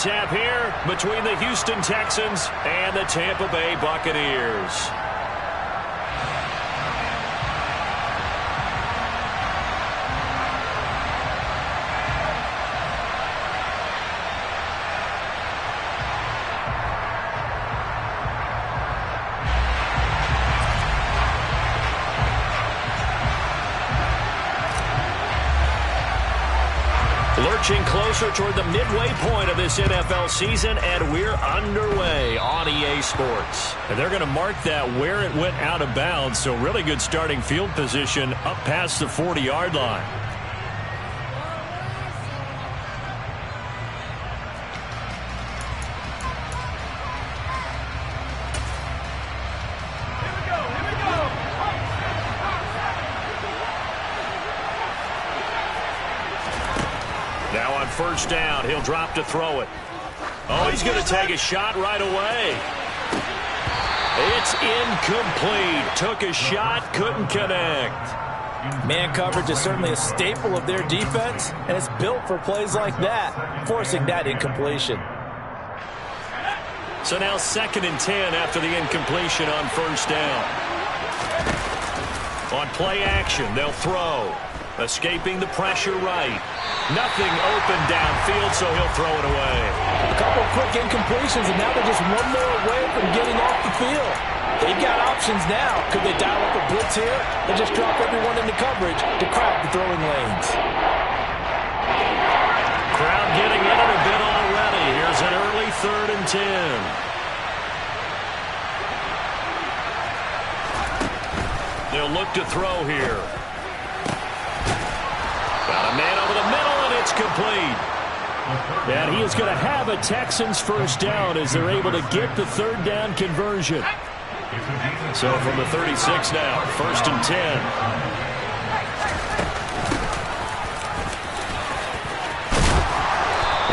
tap here between the Houston Texans and the Tampa Bay Buccaneers. Lurching closer toward the midway point of this NFL season, and we're underway on EA Sports. And they're going to mark that where it went out of bounds, so really good starting field position up past the 40-yard line. Now on first down, he'll drop to throw it. Oh, he's going to take a shot right away. It's incomplete. Took a shot, couldn't connect. Man coverage is certainly a staple of their defense, and it's built for plays like that, forcing that incompletion. So now 2nd and 10 after the incompletion on first down. On play action, they'll throw. Escaping the pressure right. Nothing open downfield, so he'll throw it away. A couple of quick incompletions, and now they're just one more away from getting off the field. They've got options now. Could they dial up a blitz here and just drop everyone into coverage to crowd the throwing lanes? Crowd getting in it a bit already. Here's an early 3rd and 10. They'll look to throw here. Got a man over the middle, and it's complete. And he is going to have a Texans first down as they're able to get the 3rd down conversion. So from the 36 now, 1st and 10.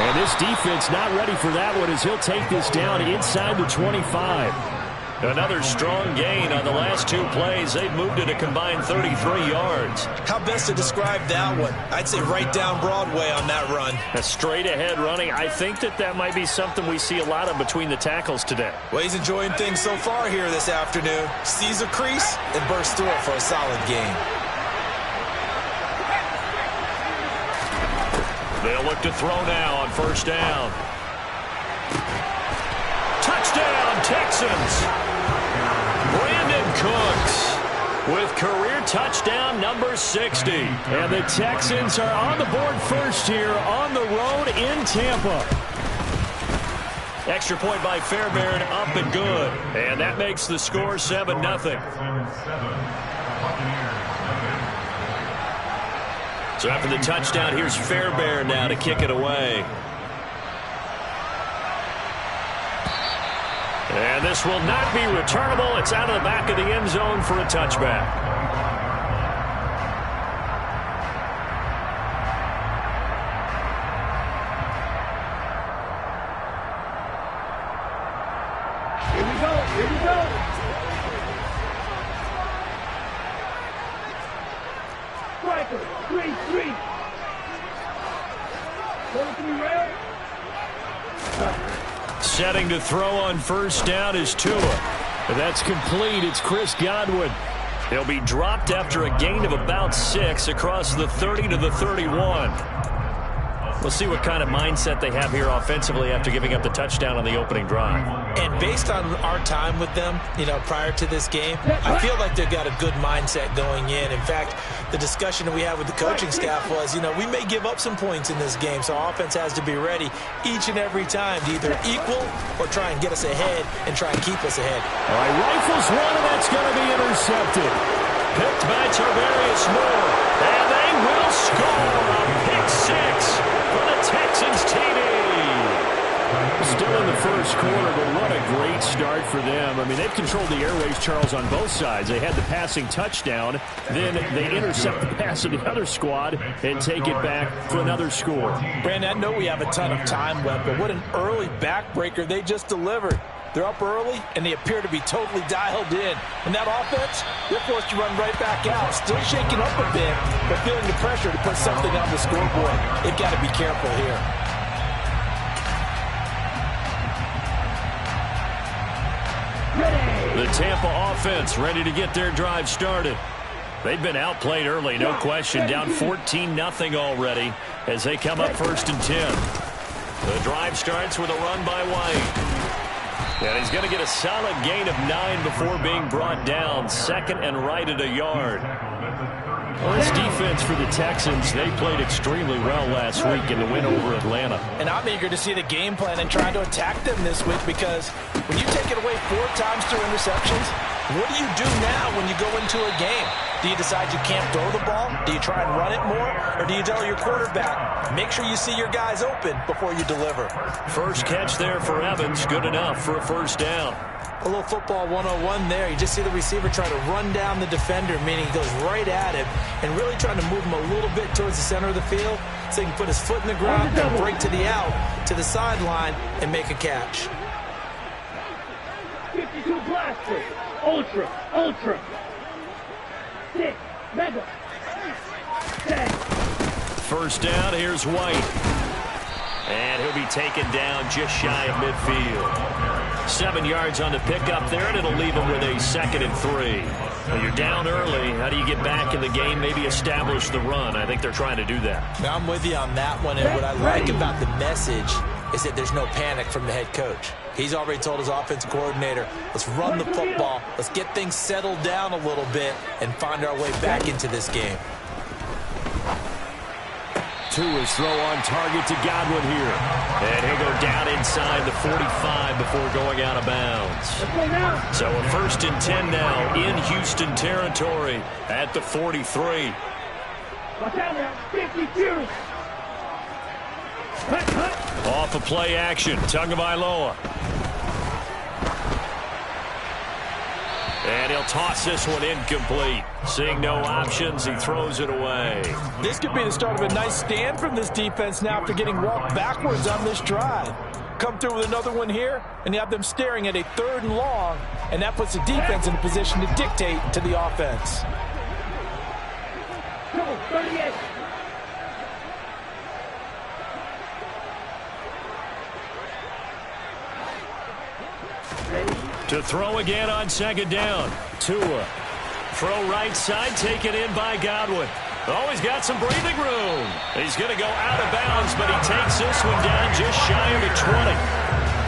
And this defense not ready for that one as he'll take this down inside the 25. Another strong gain on the last 2 plays. They've moved it a combined 33 yards. How best to describe that one? I'd say right down Broadway on that run. A straight-ahead running. I think that might be something we see a lot of between the tackles today. Well, he's enjoying things so far here this afternoon. Sees a crease and bursts through it for a solid gain. They'll look to throw now on first down. Touchdown, Texans! Brandon Cooks with career touchdown number 60. And the Texans are on the board first here on the road in Tampa. Extra point by Fairbairn, up and good. And that makes the score 7-0. So after the touchdown, here's Fairbairn now to kick it away. And this will not be returnable. It's out of the back of the end zone for a touchback. Here we go. Here we go. Striker, 3-3. 43 red. Setting to throw on first down is Tua. That's complete. It's Chris Godwin. He'll be dropped after a gain of about 6 across the 30 to the 31. We'll see what kind of mindset they have here offensively after giving up the touchdown on the opening drive. And based on our time with them, prior to this game, I feel like they've got a good mindset going in. In fact, the discussion that we had with the coaching staff was, we may give up some points in this game, so our offense has to be ready each and every time to either equal or try and get us ahead and try and keep us ahead. All right, rifles one, and that's going to be intercepted. Picked by Tarvarius Moore, and they will score a pick 6 for the Texans TD. Still in the first quarter, but what a great start for them. I mean, they've controlled the airways, Charles, on both sides. They had the passing touchdown, then they intercept the pass of the other squad and take it back for another score. Brandon, I know we have a ton of time left, but what an early backbreaker they just delivered. They're up early, and they appear to be totally dialed in. And that offense, they're forced to run right back out. Still shaking up a bit, but feeling the pressure to put something on the scoreboard. They've got to be careful here. Tampa offense ready to get their drive started. They've been outplayed early, no question. Down 14-0 already as they come up 1st and 10. The drive starts with a run by White. And he's going to get a solid gain of 9 before being brought down. 2nd and right at a yard. Well, this defense for the Texans, they played extremely well last week in the win over Atlanta. And I'm eager to see the game plan and trying to attack them this week, because when you take it away 4 times through interceptions, what do you do now when you go into a game? Do you decide you can't throw the ball? Do you try and run it more? Or do you tell your quarterback, make sure you see your guys open before you deliver? First catch there for Evans, good enough for a 1st down. A little football 101 there. You just see the receiver try to run down the defender, meaning he goes right at him and really trying to move him a little bit towards the center of the field so he can put his foot in the ground and break to the out, to the sideline, and make a catch. 52 blaster. Ultra. 6. Mega. 10. 1st down, here's White. And he'll be taken down just shy of midfield. 7 yards on the pickup there, and it'll leave him with a 2nd and 3. Well, you're down early. How do you get back in the game, maybe establish the run? I think they're trying to do that. Now, I'm with you on that one, and what I like about the message is that there's no panic from the head coach. He's already told his offensive coordinator, let's run the football, let's get things settled down a little bit, and find our way back into this game. Tua's throw on target to Godwin here. And he'll go down inside the 45 before going out of bounds. So a 1st and 10 now in Houston territory at the 43. Off of play action, Tagovailoa. And he'll toss this one incomplete. Seeing no options, he throws it away. This could be the start of a nice stand from this defense now after getting walked backwards on this drive. Come through with another one here, and you have them staring at a 3rd and long, and that puts the defense in a position to dictate to the offense. 38. To throw again on 2nd down. Tua. Throw right side, taken in by Godwin. Oh, he's got some breathing room. He's going to go out of bounds, but he takes this one down just shy of the 20.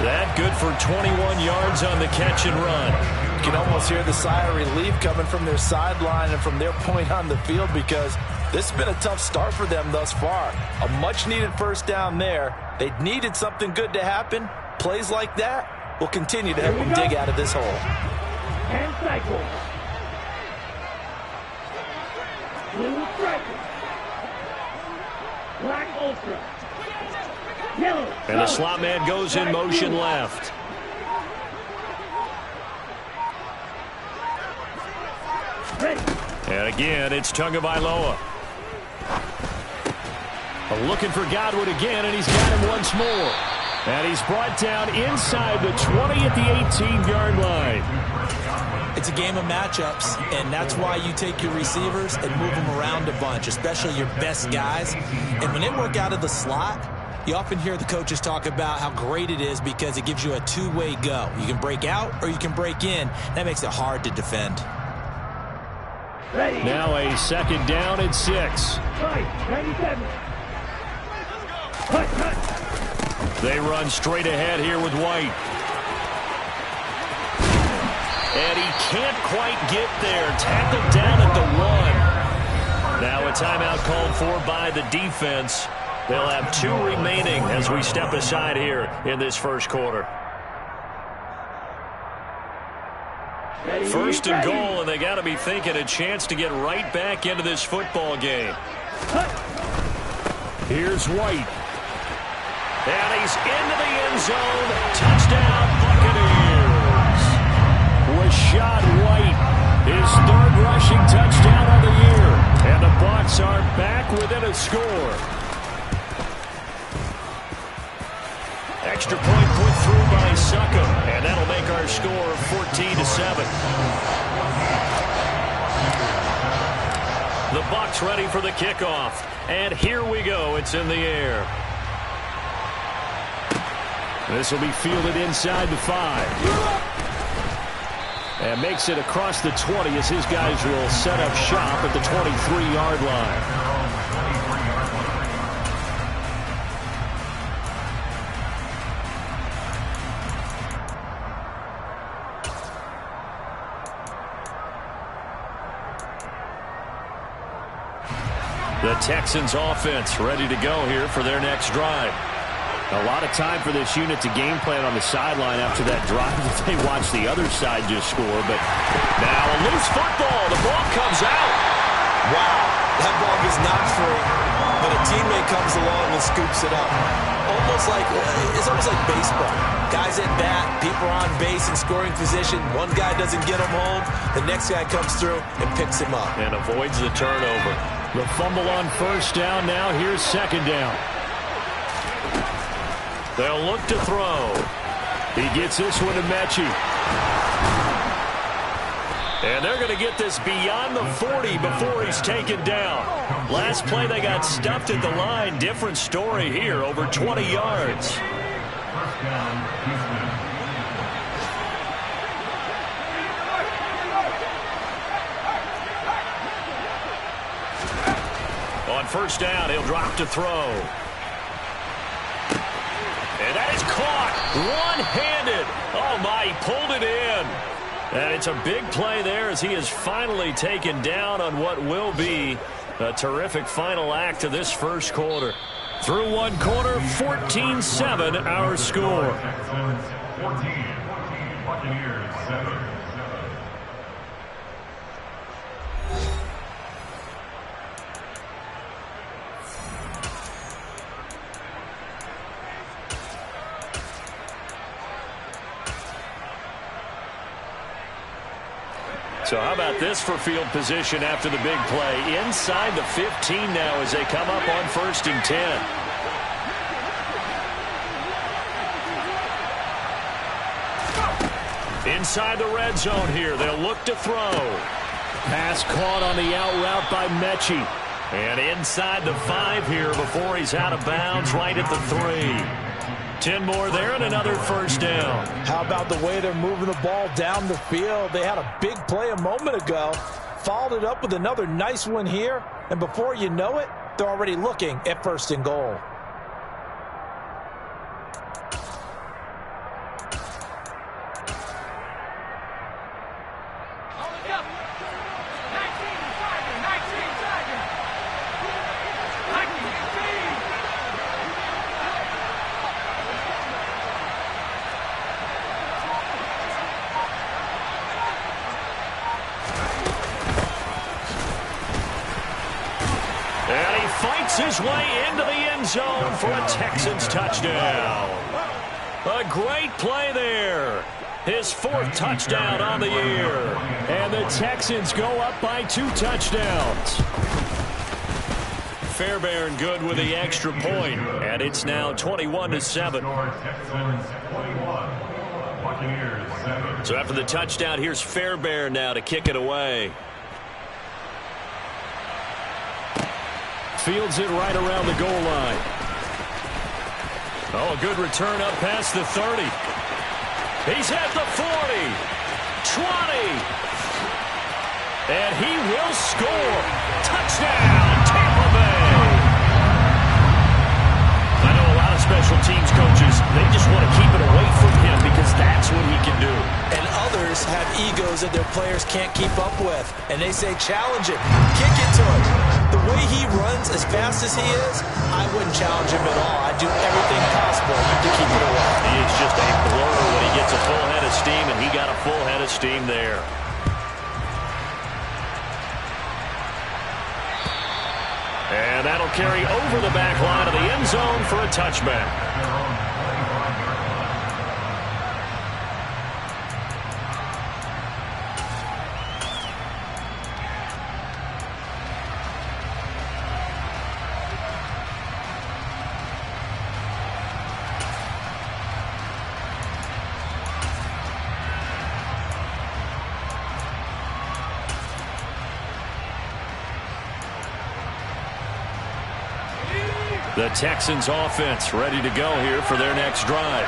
That good for 21 yards on the catch and run. You can almost hear the sigh of relief coming from their sideline and from their point on the field, because this has been a tough start for them thus far. A much-needed 1st down there. They needed something good to happen. Plays like that will continue to help them dig out of this hole. And cycle. Blue striker. Black ultra. Yellow. And the slot man goes in motion left. Ready. And again, it's Tagovailoa. Looking for Godwin again, and he's got him once more. And he's brought down inside the 20 at the 18-yard line. It's a game of matchups, and that's why you take your receivers and move them around a bunch, especially your best guys. And when they work out of the slot, you often hear the coaches talk about how great it is because it gives you a two-way go. You can break out or you can break in. That makes it hard to defend. Ready. Now a 2nd down and 6. 97. Cut. They run straight ahead here with White. And he can't quite get there. Tackled down at the 1. Now a timeout called for by the defense. They'll have 2 remaining as we step aside here in this 1st quarter. 1st and goal, and they got to be thinking a chance to get right back into this football game. Here's White. And he's into the end zone. Touchdown, Buccaneers. Rashad White, his 3rd rushing touchdown of the year. And the Bucs are back within a score. Extra point put through by Suckum, and that'll make our score 14-7. The Bucs ready for the kickoff, and here we go. It's in the air. This will be fielded inside the 5. And makes it across the 20 as his guys will set up shop at the 23-yard line. The Texans offense ready to go here for their next drive. A lot of time for this unit to game plan on the sideline after that drive that they watch the other side just score. But now a loose football. The ball comes out. Wow, that ball gets knocked free, but a teammate comes along and scoops it up. It's almost like baseball. Guys at bat, people are on base in scoring position. One guy doesn't get him home. The next guy comes through and picks him up. And avoids the turnover. The fumble on first down. Now here's second down. They'll look to throw. He gets this one to Mechie. And they're going to get this beyond the 40 before he's taken down. Last play they got stuffed at the line. Different story here, over 20 yards. On first down, he'll drop to throw. And that is caught one-handed. Oh, my, he pulled it in. And it's a big play there as he is finally taken down on what will be a terrific final act of this first quarter. Through one quarter, 14-7 our score. Texans 14, Buccaneers 7. So how about this for field position after the big play? Inside the 15 now as they come up on 1st and 10. Inside the red zone here. They'll look to throw. Pass caught on the out route by Mechie. And inside the 5 here before he's out of bounds right at the 3. 10 more there and another first down. How about the way they're moving the ball down the field? They had a big play a moment ago. Followed it up with another nice one here. And before you know it, they're already looking at 1st and goal. His way into the end zone for a Texans touchdown. A great play there. His 4th touchdown on the year. And the Texans go up by 2 touchdowns. Fairbairn good with the extra point, and it's now 21-7. So after the touchdown, here's Fairbairn now to kick it away. Fields it right around the goal line. Oh, a good return up past the 30. He's at the 40. 20. And he will score. Touchdown, Tampa Bay. I know a lot of special teams coaches, they just want to keep it away from him because that's what he can do. And others have egos that their players can't keep up with. And they say, challenge it. Kick it to him. The way he runs as fast as he is, I wouldn't challenge him at all. I'd do everything possible to keep it away. He is just a blur when he gets a full head of steam, and he got a full head of steam there. And that'll carry over the back line of the end zone for a touchback. The Texans offense ready to go here for their next drive.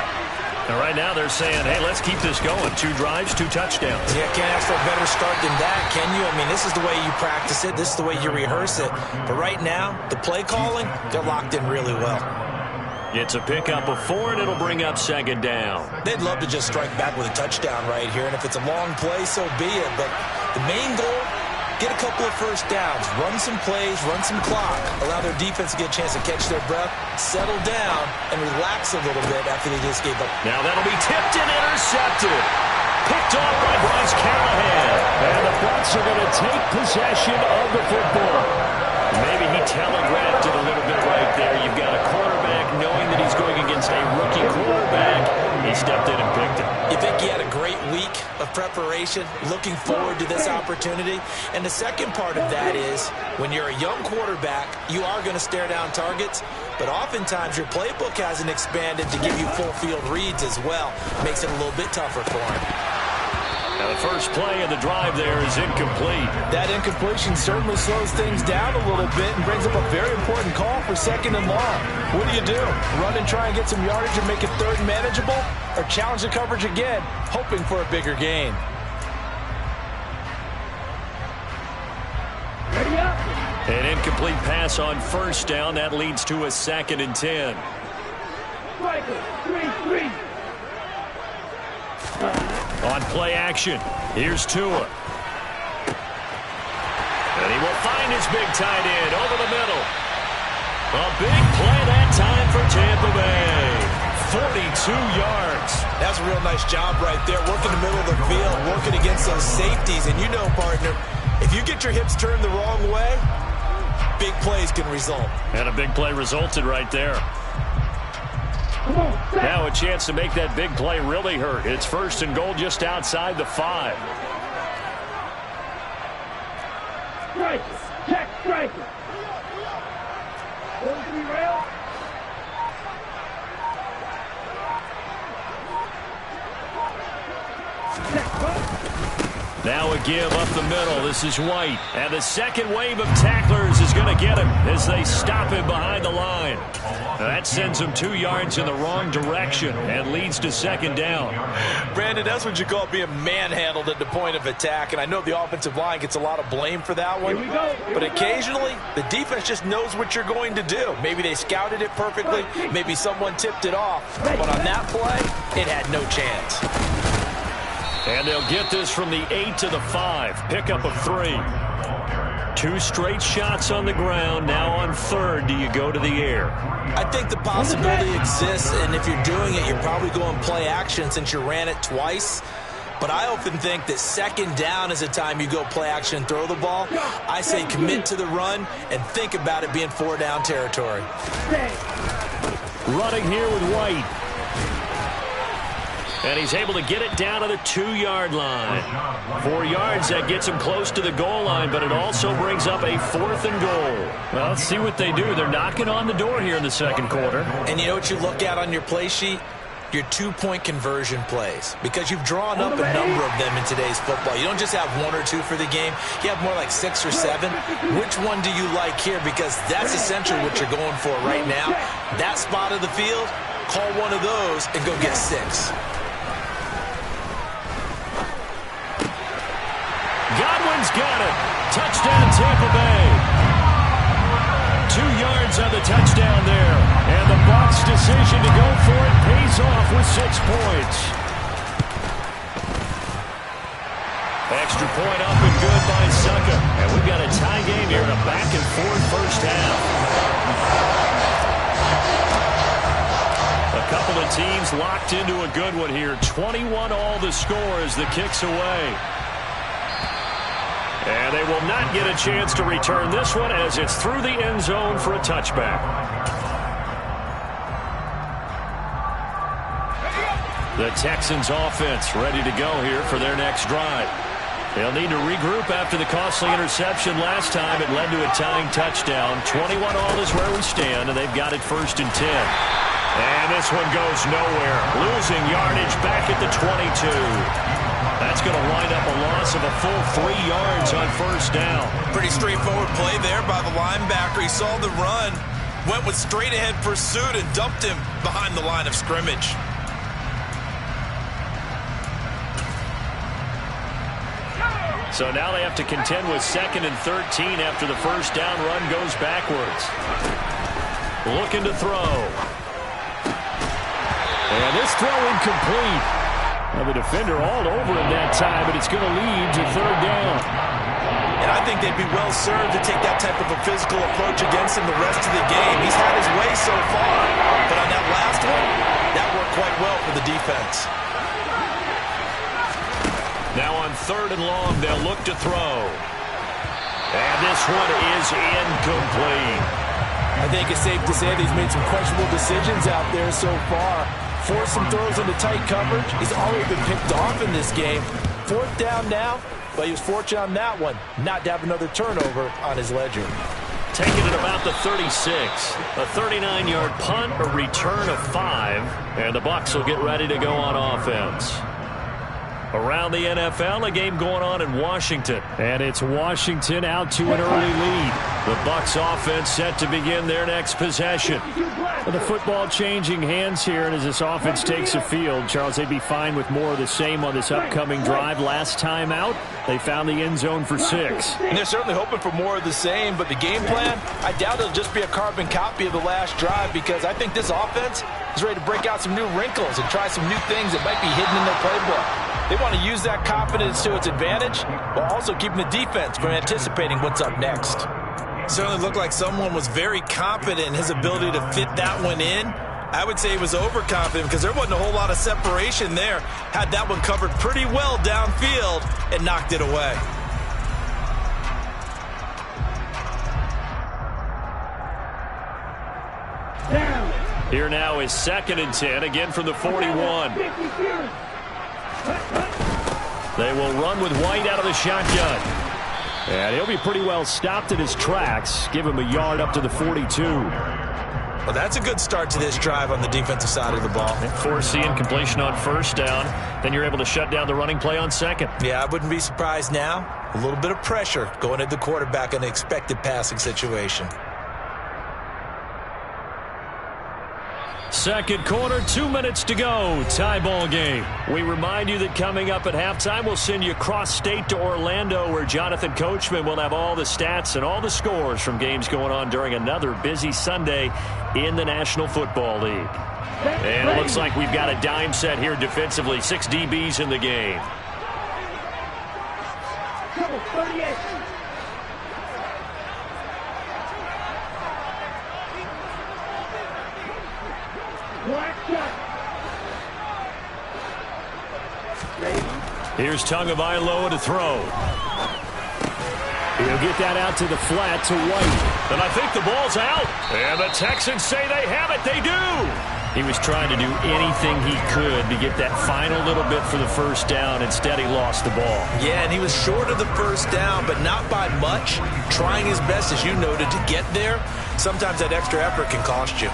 And right now they're saying, hey, let's keep this going. 2 drives, 2 touchdowns. Yeah, can't ask for a better start than that, can you? I mean, this is the way you practice it. This is the way you rehearse it. But right now, the play calling, they're locked in really well. It's a pickup of 4, and it'll bring up 2nd down. They'd love to just strike back with a touchdown right here. And if it's a long play, so be it. But the main goal, get a couple of first downs, run some plays, run some clock, allow their defense to get a chance to catch their breath, settle down, and relax a little bit after they just gave up. Now that'll be tipped and intercepted. Picked off by Bryce Callahan. And the Bucs are going to take possession of the football. Maybe he telegraphed it a little bit right there. You've got a quarterback knowing that he's going against a rookie quarterback. He stepped in and picked it. You think he had a great week of preparation, looking forward to this opportunity? And the second part of that is, when you're a young quarterback, you are going to stare down targets, but oftentimes your playbook hasn't expanded to give you full field reads as well. Makes it a little bit tougher for him. Now the first play of the drive there is incomplete. That incompletion certainly slows things down a little bit and brings up a very important call for 2nd and long. What do? Run and try and get some yardage and make it 3rd and manageable? Or challenge the coverage again, hoping for a bigger gain? Ready up. An incomplete pass on 1st down. That leads to a 2nd and 10. Striker. 3-3. On play action, here's Tua. And he will find his big tight end over the middle. A big play that time for Tampa Bay. 42 yards. That's a real nice job right there, working the middle of the field, working against those safeties. And you know, partner, if you get your hips turned the wrong way, big plays can result. And a big play resulted right there. Now a chance to make that big play really hurt. It's 1st and goal just outside the 5. Striker. Check striker. 1-3 rail. Check punt. Now a give up the middle. This is White. And the second wave of tacklers is going to get him as they stop him behind the line. Now that sends him 2 yards in the wrong direction and leads to 2nd down. Brandon, that's what you call being manhandled at the point of attack. And I know the offensive line gets a lot of blame for that one. Here we go. But occasionally, the defense just knows what you're going to do. Maybe they scouted it perfectly. Maybe someone tipped it off. But on that play, it had no chance. And they'll get this from the 8 to the 5. Pickup of 3. 2 straight shots on the ground. Now on 3rd, do you go to the air? I think the possibility exists, and if you're doing it, you're probably going play action since you ran it twice. But I often think that 2nd down is a time you go play action and throw the ball. I say commit to the run and think about it being 4-down territory. Running here with White. And he's able to get it down to the 2-yard line. 4 yards, that gets him close to the goal line, but it also brings up a 4th and goal. Well, let's see what they do. They're knocking on the door here in the 2nd quarter. And you know what you look at on your play sheet? Your 2-point conversion plays, because you've drawn up a number of them in today's football. You don't just have 1 or 2 for the game. You have more like 6 or 7. Which one do you like here? Because that's essentially what you're going for right now. That spot of the field, call one of those and go get 6. Godwin's got it. Touchdown, Tampa Bay. 2 yards on the touchdown there. And the Bucs' decision to go for it pays off with 6 points. Extra point up and good by Succa. And we've got a tie game here in a back-and-forth first half. A couple of teams locked into a good one here. 21 all the score as the kick's away. And they will not get a chance to return this one as it's through the end zone for a touchback. The Texans offense ready to go here for their next drive. They'll need to regroup after the costly interception last time. It led to a tying touchdown. 21 all is where we stand, and they've got it 1st and 10. And this one goes nowhere. Losing yardage back at the 22. That's going to wind up a loss of a full 3 yards on 1st down. Pretty straightforward play there by the linebacker. He saw the run, went with straight-ahead pursuit, and dumped him behind the line of scrimmage. So now they have to contend with 2nd and 13 after the first down run goes backwards. Looking to throw. And this throw incomplete. Now the defender all over him that time, but it's going to lead to 3rd down. And I think they'd be well served to take that type of a physical approach against him the rest of the game. He's had his way so far, but on that last one, that worked quite well for the defense. Now on 3rd and long, they'll look to throw. And this one is incomplete. I think it's safe to say that he's made some questionable decisions out there so far. Forced some throws into tight coverage. He's already been picked off in this game. 4th down now, but he was fortunate on that one not to have another turnover on his ledger. Taking it about the 36. A 39-yard punt, a return of 5, and the Bucs will get ready to go on offense. Around the NFL, a game going on in Washington. And it's Washington out to an early lead. The Bucs offense set to begin their next possession. The football changing hands here, and as this offense takes the field, Charles, they'd be fine with more of the same on this upcoming drive. Last time out, they found the end zone for 6. And they're certainly hoping for more of the same, but the game plan, I doubt it'll just be a carbon copy of the last drive, because I think this offense is ready to break out some new wrinkles and try some new things that might be hidden in their playbook. They want to use that confidence to its advantage while also keeping the defense from anticipating what's up next. Certainly looked like someone was very confident in his ability to fit that one in. I would say he was overconfident because there wasn't a whole lot of separation there. Had that one covered pretty well downfield and knocked it away. Here now is 2nd and 10, again from the 41. They will run with White out of the shotgun. And he'll be pretty well stopped in his tracks. Give him a yard up to the 42. Well, that's a good start to this drive on the defensive side of the ball. Force the incompletion on 1st down. Then you're able to shut down the running play on 2nd. Yeah, I wouldn't be surprised now. A little bit of pressure going at the quarterback in an expected passing situation. 2nd quarter, 2 minutes to go. Tie ball game. We remind you that coming up at halftime, we'll send you cross-state to Orlando, where Jonathan Coachman will have all the stats and all the scores from games going on during another busy Sunday in the National Football League. And it looks like we've got a dime set here defensively. 6 DBs in the game. 38. Here's Tagovailoa to throw. He'll get that out to the flat to White. And I think the ball's out. And the Texans say they have it. They do. He was trying to do anything he could to get that final little bit for the 1st down. Instead, he lost the ball. Yeah, and he was short of the 1st down, but not by much. Trying his best, as you noted, to get there. Sometimes that extra effort can cost you.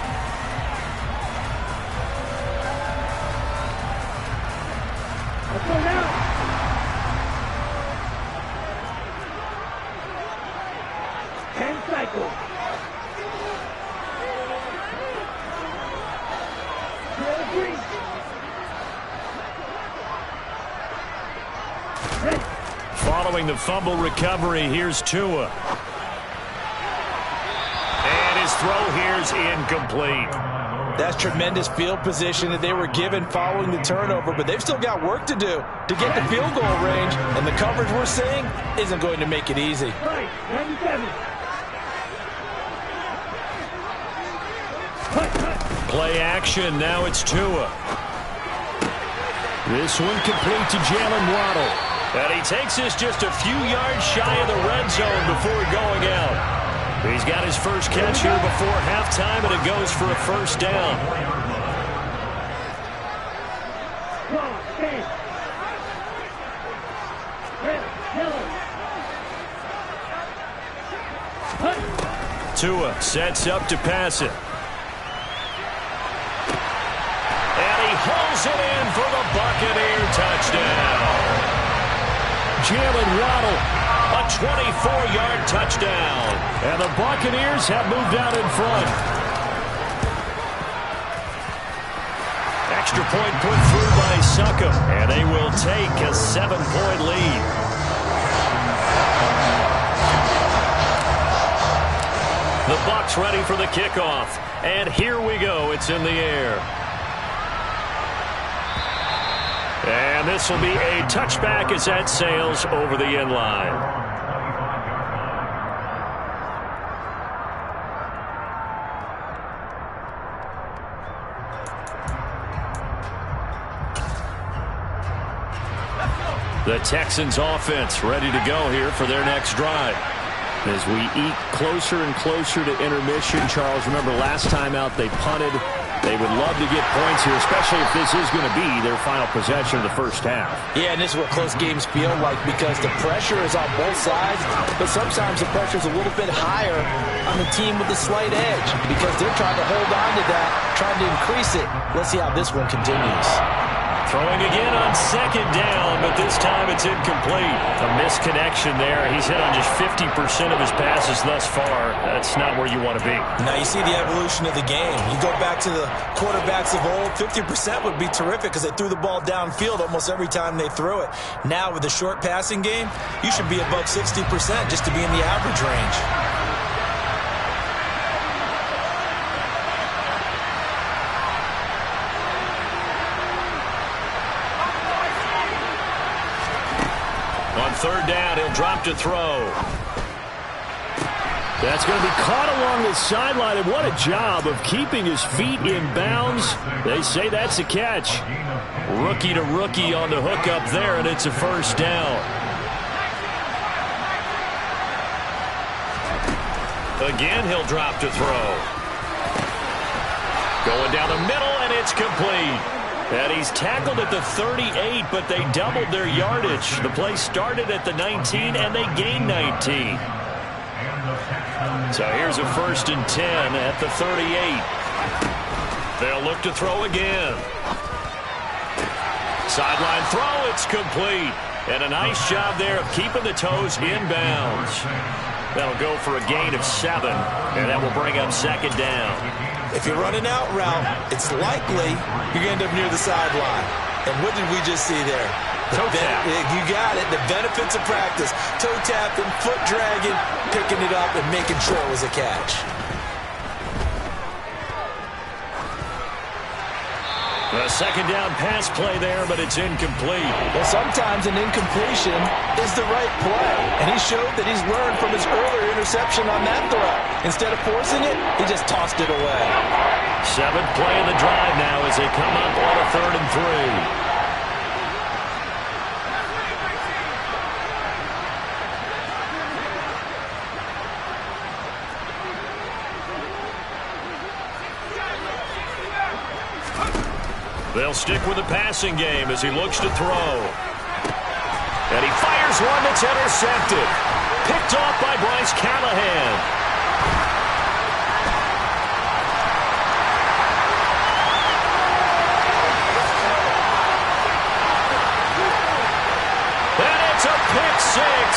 Following the fumble recovery, here's Tua. And his throw here's incomplete. That's tremendous field position that they were given following the turnover, but they've still got work to do to get the field goal range, and the coverage we're seeing isn't going to make it easy. Play action, now it's Tua. This one complete to Jalen Waddle. And he takes this just a few yards shy of the red zone before going out. He's got his first catch here before halftime, and it goes for a 1st down. Tua sets up to pass it. And he hauls it in for the Buccaneer touchdown. Jalen Waddle, a 24-yard touchdown. And the Buccaneers have moved out in front. Extra point put through by Succop, and they will take a 7-point lead. The Bucs ready for the kickoff. And here we go. It's in the air. And this will be a touchback as that sails over the end line. The Texans offense ready to go here for their next drive. As we eat closer and closer to intermission, Charles, remember last time out they punted. They would love to get points here, especially if this is going to be their final possession of the first half. Yeah, and this is what close games feel like because the pressure is on both sides, but sometimes the pressure is a little bit higher on the team with a slight edge because they're trying to hold on to that, trying to increase it. Let's see how this one continues. Throwing again on second down, but this time it's incomplete. A misconnection there. He's hit on just 50% of his passes thus far. That's not where you want to be. Now you see the evolution of the game. You go back to the quarterbacks of old, 50% would be terrific because they threw the ball downfield almost every time they threw it. Now with the short passing game, you should be above 60% just to be in the average range. On third down, he'll drop to throw. That's going to be caught along the sideline, and what a job of keeping his feet in bounds. They say that's a catch. Rookie to rookie on the hook up there, and it's a first down. Again, he'll drop to throw. Going down the middle, and it's complete. And he's tackled at the 38, but they doubled their yardage. The play started at the 19, and they gained 19. So here's a 1st and 10 at the 38. They'll look to throw again. Sideline throw, it's complete. And a nice job there of keeping the toes inbounds. That'll go for a gain of 7, and that will bring up second down. If you're running out route, it's likely you're going to end up near the sideline. And what did we just see there? Toe tap. You got it. The benefits of practice. Toe tapping, foot dragging, picking it up, and making sure it was a catch. A second down pass play there, but it's incomplete. Well, sometimes an incompletion is the right play. And he showed that he's learned from his earlier interception on that throw. Instead of forcing it, he just tossed it away. 7th play of the drive now as they come up on a 3rd and 3. They'll stick with the passing game as he looks to throw. And he fires one that's intercepted. Picked off by Bryce Callahan. And it's a pick six.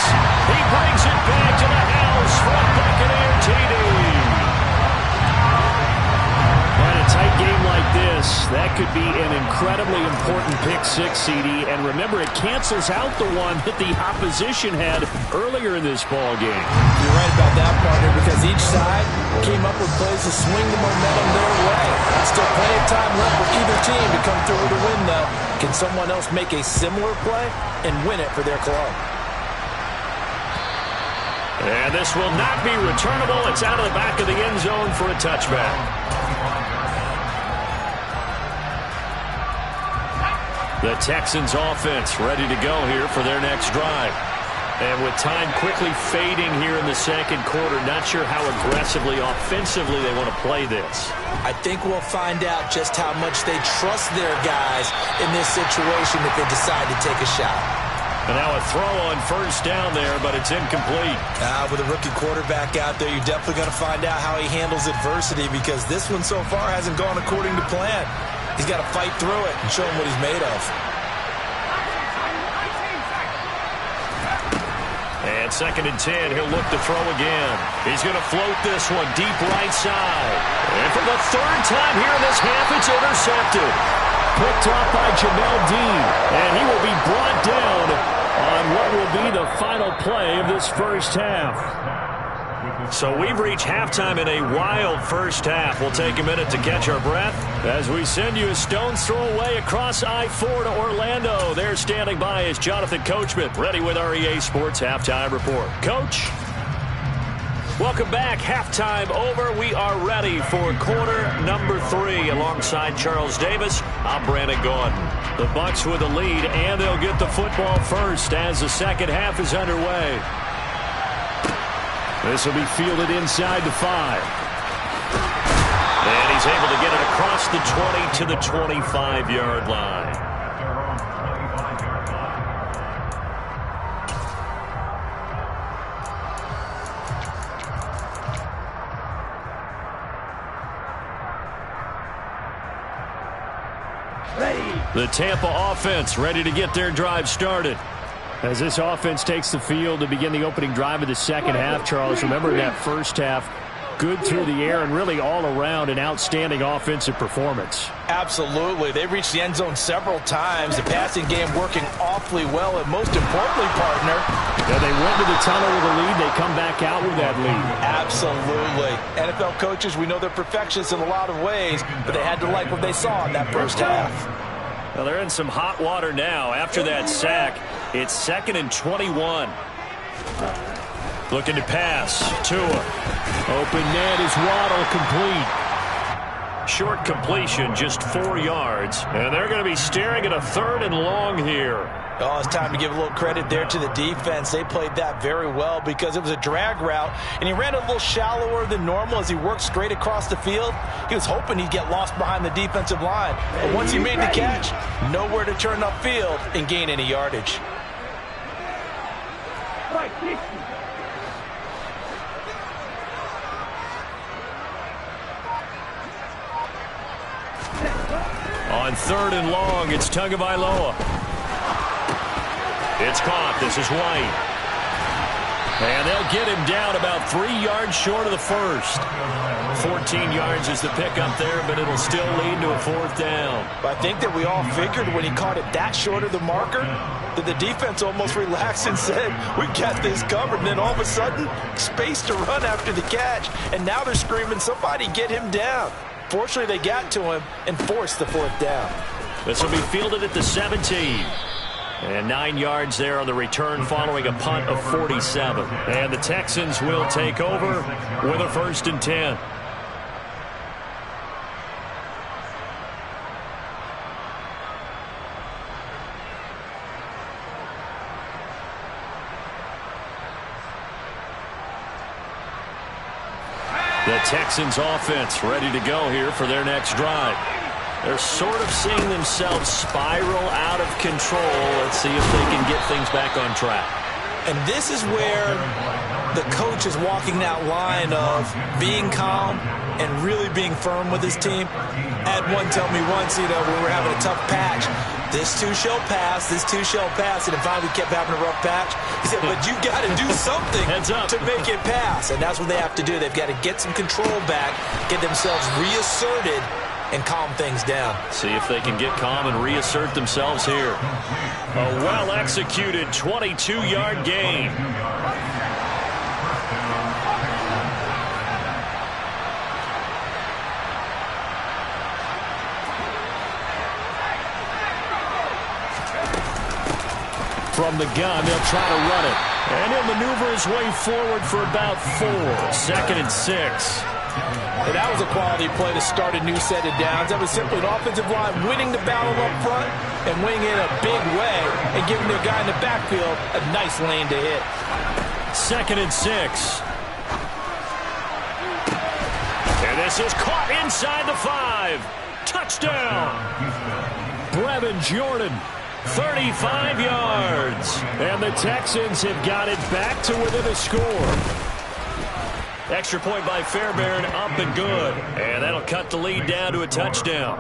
He brings it back to the house for a Buccaneer TD. And a tight game like this, that could be an incredibly important pick six, CD. And remember, it cancels out the one that the opposition had earlier in this ball game. You're right about that, partner, because each side came up with plays to swing the momentum their way. Still plenty of time left for either team to come through with a win, though. Can someone else make a similar play and win it for their club? And this will not be returnable. It's out of the back of the end zone for a touchback. The Texans offense ready to go here for their next drive. And with time quickly fading here in the second quarter, not sure how aggressively, offensively they want to play this. I think we'll find out just how much they trust their guys in this situation if they decide to take a shot. And now a throw on first down there, but it's incomplete. With a rookie quarterback out there, you're definitely going to find out how he handles adversity because this one so far hasn't gone according to plan. He's got to fight through it and show him what he's made of. And 2nd and 10, he'll look to throw again. He's going to float this one deep right side. And for the 3rd time here in this half, it's intercepted. Picked off by Jamel Dean. And he will be brought down on what will be the final play of this first half. So we've reached halftime in a wild first half. We'll take a minute to catch our breath as we send you a stone's throw away across I-4 to Orlando. There standing by is Jonathan Coachman, ready with our EA Sports Halftime Report. Coach? Welcome back. Halftime over. We are ready for quarter number 3. Alongside Charles Davis, I'm Brandon Gordon. The Bucs with the lead, and they'll get the football first as the second half is underway. This will be fielded inside the 5. And he's able to get it across the 20 to the 25-yard line. The Tampa offense ready to get their drive started. As this offense takes the field to begin the opening drive of the second half, Charles, remember that first half, good through the air and really all around an outstanding offensive performance. Absolutely. They reached the end zone several times. The passing game working awfully well, and most importantly, partner, yeah, they went to the tunnel with a lead. They come back out with that lead. Absolutely. NFL coaches, we know they're perfectionists in a lot of ways, but they had to like what they saw in that first half. Well, they're in some hot water now. After that sack, it's 2nd and 21. Looking to pass. Tua. Open net is Waddle, complete. Short completion, just 4 yards. And they're going to be staring at a 3rd and long here. Oh, it's time to give a little credit there to the defense. They played that very well because it was a drag route, and he ran a little shallower than normal as he worked straight across the field. He was hoping he'd get lost behind the defensive line. But once he made the catch, nowhere to turn upfield and gain any yardage. On 3rd and long, it's Tagovailoa. It's caught. This is White. And they'll get him down about 3 yards short of the first. 14 yards is the pickup there, but it'll still lead to a 4th down. But I think that we all figured when he caught it that short of the marker that the defense almost relaxed and said, we got this covered. And then all of a sudden, space to run after the catch. And now they're screaming, somebody get him down. Fortunately, they got to him and forced the 4th down. This will be fielded at the 17. And 9 yards there on the return following a punt of 47. And the Texans will take over with a 1st and 10. The Texans offense ready to go here for their next drive. They're sort of seeing themselves spiral out of control. Let's see if they can get things back on track. And this is where the coach is walking that line of being calm and really being firm with his team. I had one tell me once, when we were having a tough patch, this too shall pass, this too shall pass, and finally we kept having a rough patch. He said, but you got to do something to make it pass, and that's what they have to do. They've got to get some control back, get themselves reasserted, and calm things down. See if they can get calm and reassert themselves here. A well-executed 22-yard gain. From the gun, they'll try to run it. And he'll maneuver his way forward for about 4. 2nd and 6. And that was a quality play to start a new set of downs. That was simply an offensive line winning the battle up front and winning it a big way and giving their guy in the backfield a nice lane to hit. 2nd and 6. And this is caught inside the 5. Touchdown. Brevin Jordan, 35 yards. And the Texans have got it back to within a score. Extra point by Fairbairn, up and good. And that'll cut the lead down to a touchdown.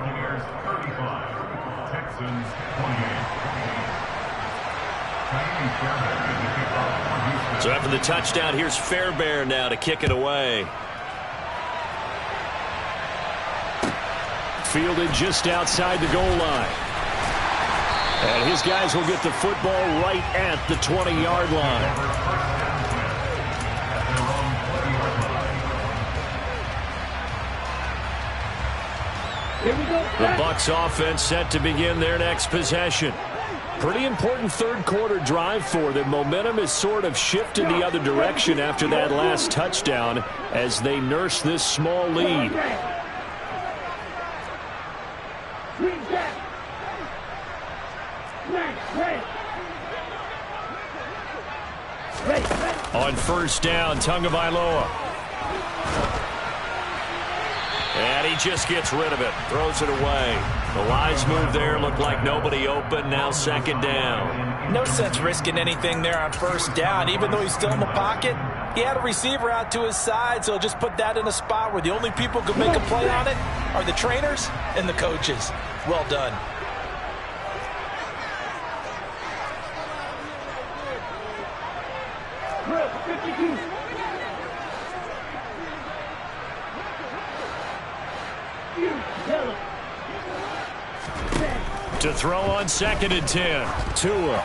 So after the touchdown, here's Fairbairn now to kick it away. Fielded just outside the goal line. And his guys will get the football right at the 20-yard line. Here we go. The Bucs offense set to begin their next possession. Pretty important third quarter drive for them. Momentum has sort of shifted the other direction after that last touchdown as they nurse this small lead. On first down, Tagovailoa. And he just gets rid of it, throws it away. The lines move there, look like nobody open, now second down. No sense risking anything there on first down, even though he's still in the pocket. He had a receiver out to his side, so just put that in a spot where the only people who can make a play on it are the trainers and the coaches. Well done. To throw on 2nd and 10. Tua.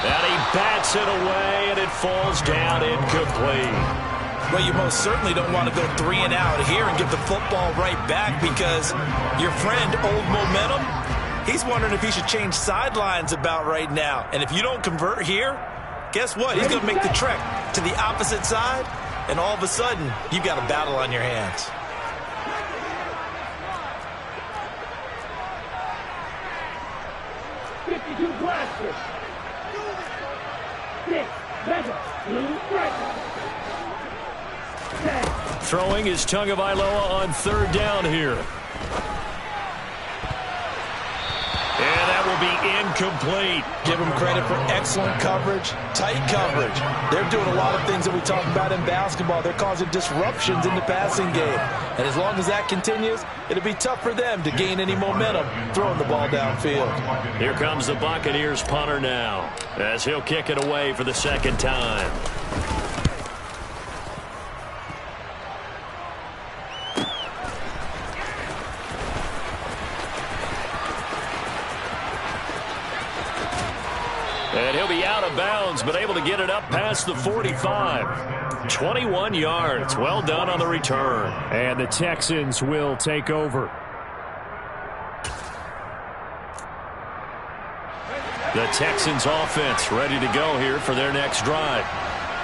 And he bats it away, and it falls down incomplete. Well, you most certainly don't want to go 3 and out here and give the football right back because your friend, Old Momentum, he's wondering if he should change sidelines about right now. And if you don't convert here, guess what? He's going to make the trek to the opposite side, and all of a sudden, you've got a battle on your hands. Throwing is Tagovailoa on third down here. And that will be incomplete. Give them credit for excellent coverage, tight coverage. They're doing a lot of things that we talk about in basketball. They're causing disruptions in the passing game. And as long as that continues, it'll be tough for them to gain any momentum throwing the ball downfield. Here comes the Buccaneers punter now, as he'll kick it away for the second time. And he'll be out of bounds, but able to get it up past the 45. 21 yards. Well done on the return. And the Texans will take over. The Texans offense ready to go here for their next drive.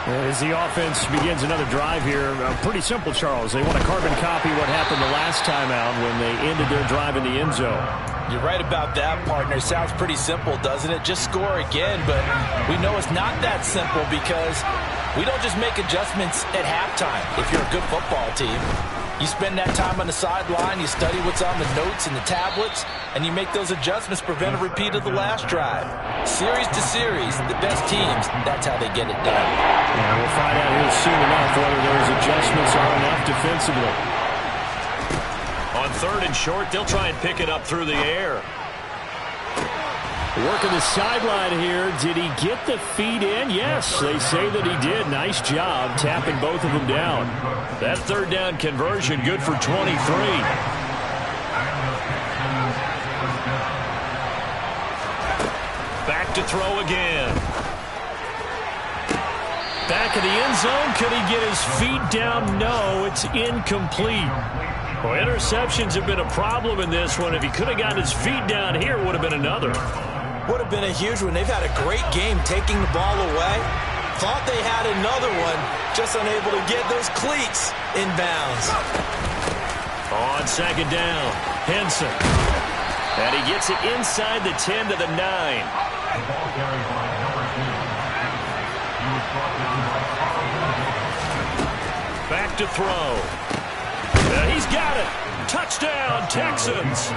As the offense begins another drive here, pretty simple, Charles. They want to carbon copy what happened the last time out when they ended their drive in the end zone. You're right about that, partner. Sounds pretty simple, doesn't it? Just score again, but we know it's not that simple because we don't just make adjustments at halftime. If you're a good football team, you spend that time on the sideline, you study what's on the notes and the tablets, and you make those adjustments, prevent a repeat of the last drive. Series to series, the best teams, that's how they get it done. Yeah, we'll find out here soon enough whether those adjustments are enough defensively. On third and short, they'll try and pick it up through the air. Working the sideline here. Did he get the feet in? Yes, they say that he did. Nice job tapping both of them down. That third down conversion good for 23. Back to throw again. Back of the end zone. Could he get his feet down? No, it's incomplete. Well, interceptions have been a problem in this one. If he could have gotten his feet down here, it would have been another. Would have been a huge one. They've had a great game taking the ball away. Thought they had another one, just unable to get those cleats in bounds. On second down, Henson. And he gets it inside the 10 to the 9. Back to throw. He's got it. Touchdown, Texans.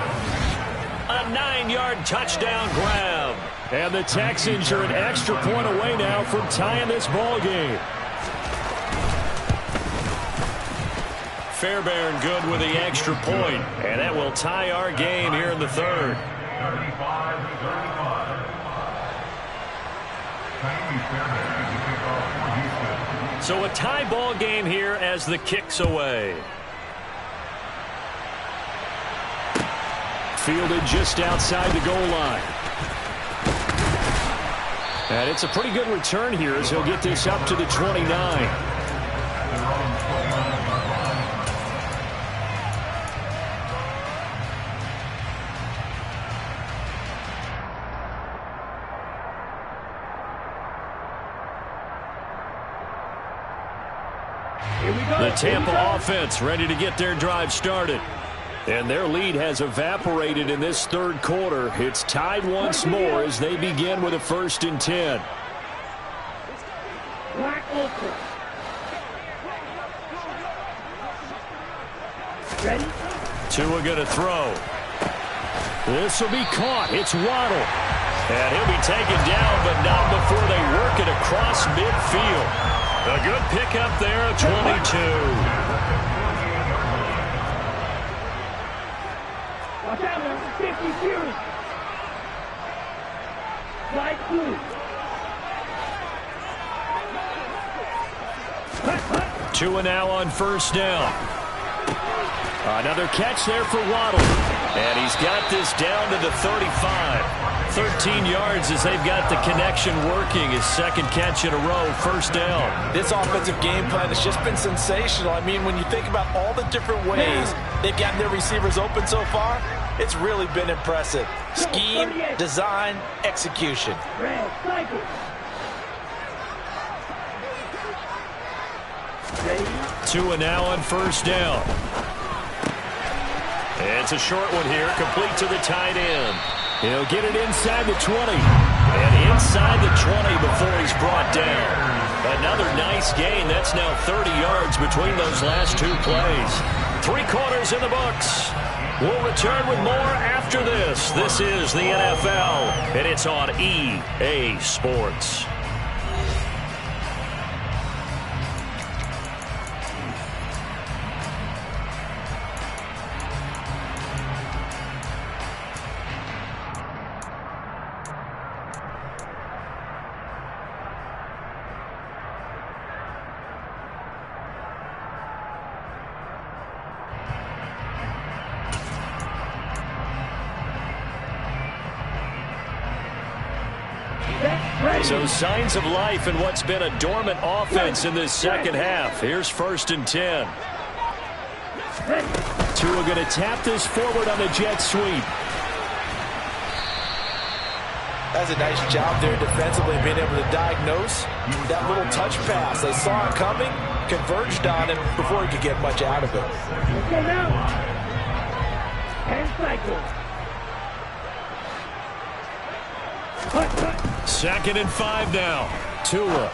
A 9-yard touchdown grab. And the Texans are an extra point away now from tying this ball game. Fairbairn good with the extra point. And that will tie our game here in the third. 35-35. So a tie ball game here as the kick's away. Fielded just outside the goal line. And it's a pretty good return here as he'll get this up to the 29. The Tampa offense ready to get their drive started. And their lead has evaporated in this third quarter. It's tied once more as they begin with a 1st and 10. Ready? Tua going to throw. This will be caught. It's Waddle. And he'll be taken down, but not before they work it across midfield. A good pickup there of 22. Watch out, number 52. Slide through. Tua now on 1st down. Another catch there for Waddle. And he's got this down to the 35. 13 yards as they've got the connection working. His 2nd catch in a row, 1st down. This offensive game plan has just been sensational. I mean, when you think about all the different ways they've gotten their receivers open so far, it's really been impressive. Scheme, design, execution. Red, cycle. Ready? Tua now on 1st down. It's a short one here, complete to the tight end. He'll get it inside the 20. And inside the 20 before he's brought down. Another nice gain. That's now 30 yards between those last 2 plays. 3 quarters in the books. We'll return with more after this. This is the NFL, and it's on EA Sports. So signs of life in what's been a dormant offense in this 2nd half. Here's 1st and 10. Tua going to tap this forward on the jet sweep. That's a nice job there defensively, being able to diagnose that little touch pass. They saw it coming, converged on him before he could get much out of it. Let's go now. And cycle. 2nd and 5 now. Tua.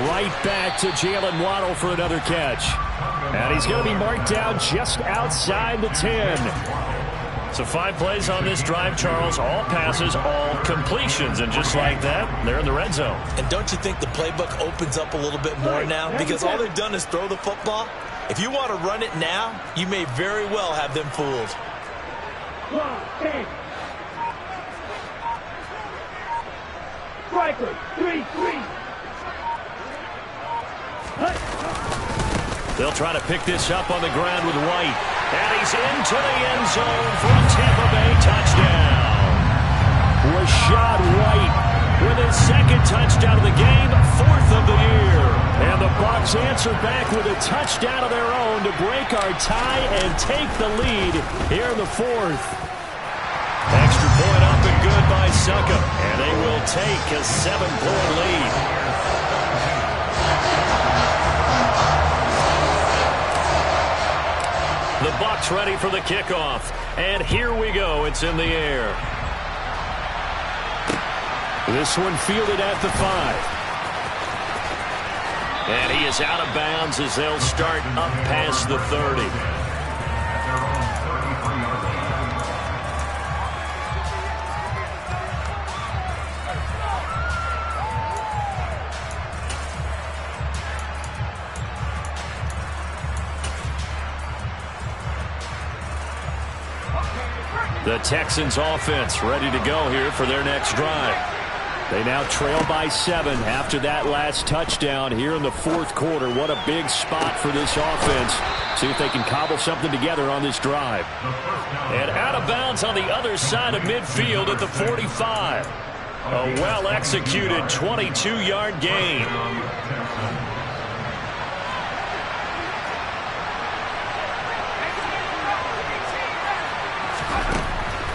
Right back to Jalen Waddle for another catch. And he's going to be marked down just outside the 10. So 5 plays on this drive, Charles. All passes, all completions. And just like that, they're in the red zone. And don't you think the playbook opens up a little bit more now? Because all they've done is throw the football. If you want to run it now, you may very well have them fooled. 10. Striker, 3-3. They'll try to pick this up on the ground with White. And he's into the end zone for a Tampa Bay touchdown. Rashad White with his 2nd touchdown of the game, 4th of the year. And the Bucs answer back with a touchdown of their own to break our tie and take the lead here in the 4th. Extra point up and good by Suckup. And they will take a 7-point lead. The Bucs ready for the kickoff. And here we go. It's in the air. This one fielded at the 5. And he is out of bounds as they'll start up past the 30. The Texans offense ready to go here for their next drive. They now trail by 7 after that last touchdown here in the 4th quarter. What a big spot for this offense. See if they can cobble something together on this drive. And out of bounds on the other side of midfield at the 45. A well-executed 22-yard gain.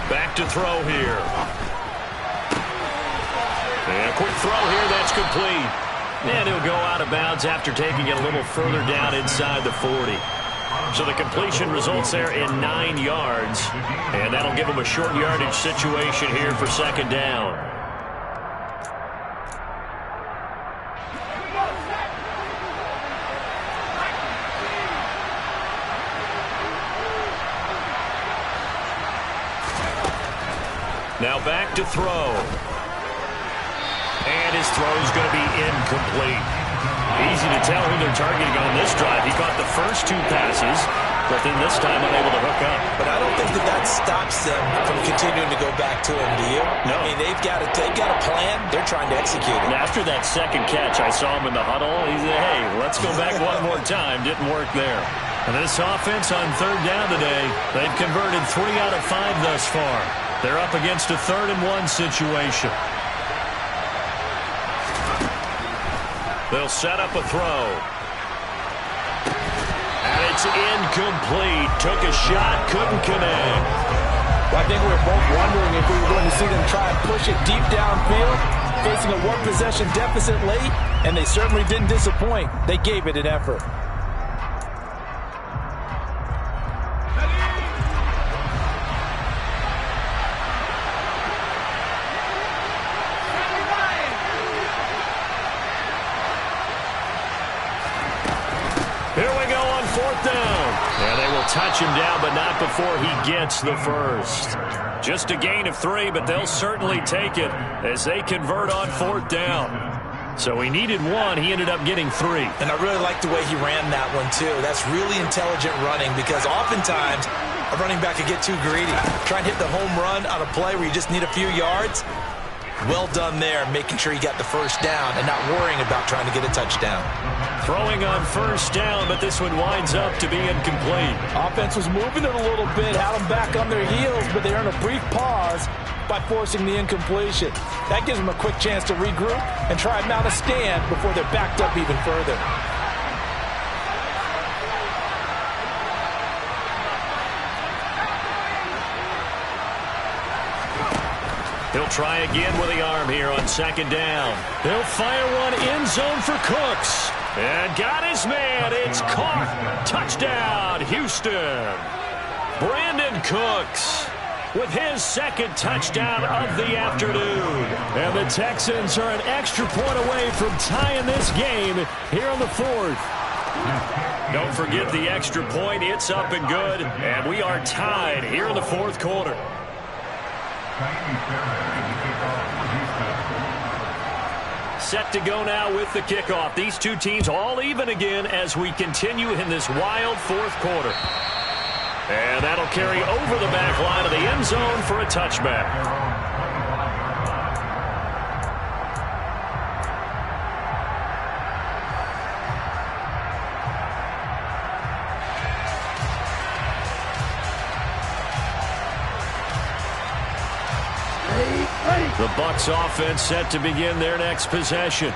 Back to throw here. And a quick throw here, that's complete. And he'll go out of bounds after taking it a little further down inside the 40. So the completion results there in 9 yards. And that'll give him a short yardage situation here for second down. Now back to throw. And his throw is going to be incomplete. Easy to tell who they're targeting on this drive. He caught the first 2 passes, but then this time unable to hook up. But I don't think that stops them from continuing to go back to him, do you? No. I mean, they've got a plan. They're trying to execute it. And after that second catch, I saw him in the huddle. He said, hey, let's go back one more time. Didn't work there. And this offense on third down today, they've converted 3 out of 5 thus far. They're up against a 3rd and 1 situation. They'll set up a throw. And it's incomplete. Took a shot, couldn't connect. Well, I think we were both wondering if we were going to see them try and push it deep downfield, facing a 1-possession deficit late, and they certainly didn't disappoint. They gave it an effort. Touch him down, but not before he gets the first. Just a gain of 3, but they'll certainly take it as they convert on 4th down. So he needed 1. He ended up getting 3. And I really like the way he ran that one, too. That's really intelligent running because oftentimes a running back can get too greedy. Try and hit the home run on a play where you just need a few yards. Well done there, making sure he got the first down and not worrying about trying to get a touchdown. Throwing on first down, but this one winds up to be incomplete. Offense was moving it a little bit, had them back on their heels, but they earned a brief pause by forcing the incompletion. That gives them a quick chance to regroup and try and mount a stand before they're backed up even further. He'll try again with the arm here on second down. They'll fire one end zone for Cooks. And got his man. It's caught. Touchdown, Houston. Brandon Cooks with his second touchdown of the afternoon. And the Texans are an extra point away from tying this game here on the 4th. Don't forget the extra point. It's up and good. And we are tied here in the 4th quarter. Set to go now with the kickoff. These two teams all even again as we continue in this wild 4th quarter. And that'll carry over the back line of the end zone for a touchback. The Bucs offense set to begin their next possession.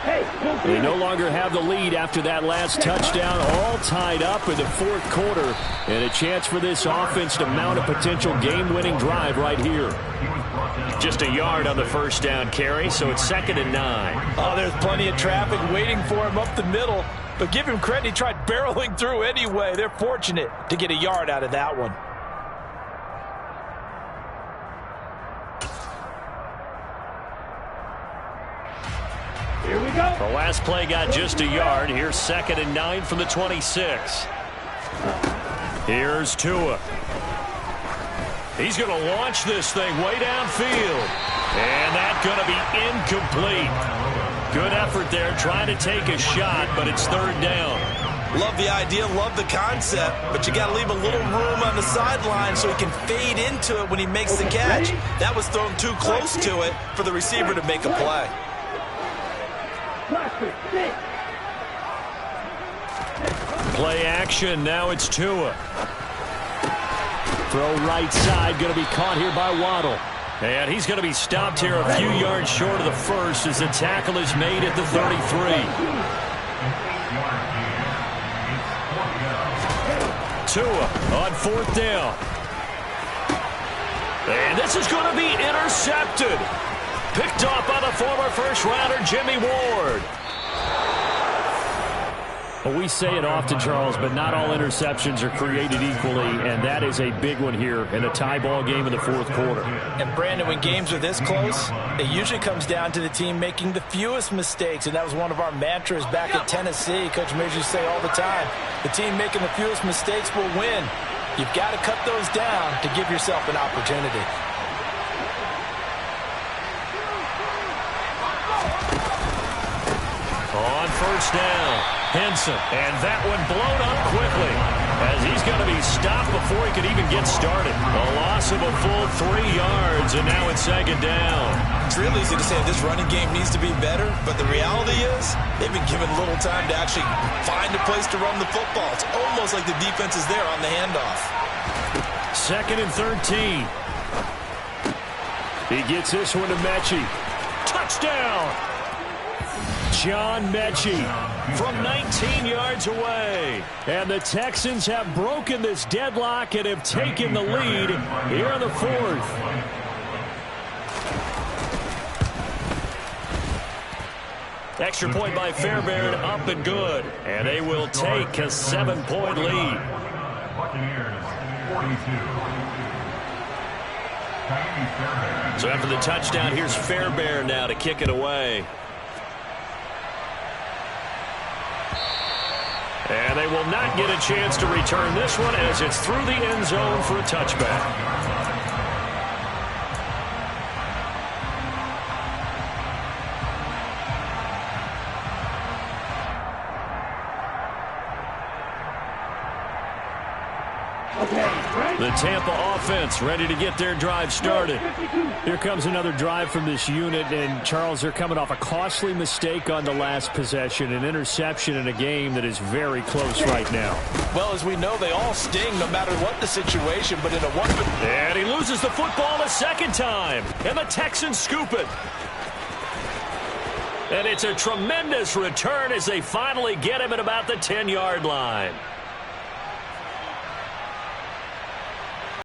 They no longer have the lead after that last touchdown, all tied up in the 4th quarter, and a chance for this offense to mount a potential game-winning drive right here. Just a yard on the first down carry, so it's 2nd and 9. Oh, there's plenty of traffic waiting for him up the middle, but give him credit, he tried barreling through anyway. They're fortunate to get a yard out of that one. Here we go. The last play got just a yard. Here's 2nd and 9 from the 26. Here's Tua. He's going to launch this thing way downfield. And that's going to be incomplete. Good effort there trying to take a shot, but it's 3rd down. Love the idea, love the concept, but you got to leave a little room on the sideline so he can fade into it when he makes the catch. That was thrown too close to it for the receiver to make a play. Play action. Now it's Tua. Throw right side. Going to be caught here by Waddle. And he's going to be stopped here a few yards short of the first as the tackle is made at the 33. Tua on 4th down. And this is going to be intercepted. Picked off by the former first-rounder Jimmy Ward. Well, we say it often, Charles, but not all interceptions are created equally, and that is a big one here in a tie ball game in the fourth quarter. And, Brandon, when games are this close, it usually comes down to the team making the fewest mistakes, and that was one of our mantras back at Tennessee. Coach Major used to say all the time, the team making the fewest mistakes will win. You've got to cut those down to give yourself an opportunity. On first down, Henson, and that one blown up quickly as he's going to be stopped before he could even get started. A loss of a full 3 yards, and now it's second down. It's real easy to say this running game needs to be better, but the reality is they've been given little time to actually find a place to run the football. It's almost like the defense is there on the handoff. Second and 13. He gets this one to Mechie. Touchdown! John Mechie from 19 yards away. And the Texans have broken this deadlock and have taken the lead here in the fourth. Extra point by Fairbairn, up and good. And they will take a 7-point lead. Buccaneers, 42. So after the touchdown, here's Fairbairn now to kick it away. And they will not get a chance to return this one as it's through the end zone for a touchback. The Tampa offense ready to get their drive started. Here comes another drive from this unit, and Charles, they're coming off a costly mistake on the last possession, an interception in a game that is very close right now. Well, as we know, they all sting no matter what the situation, but in a one... And he loses the football a second time, and the Texans scoop it. And it's a tremendous return as they finally get him at about the 10-yard line.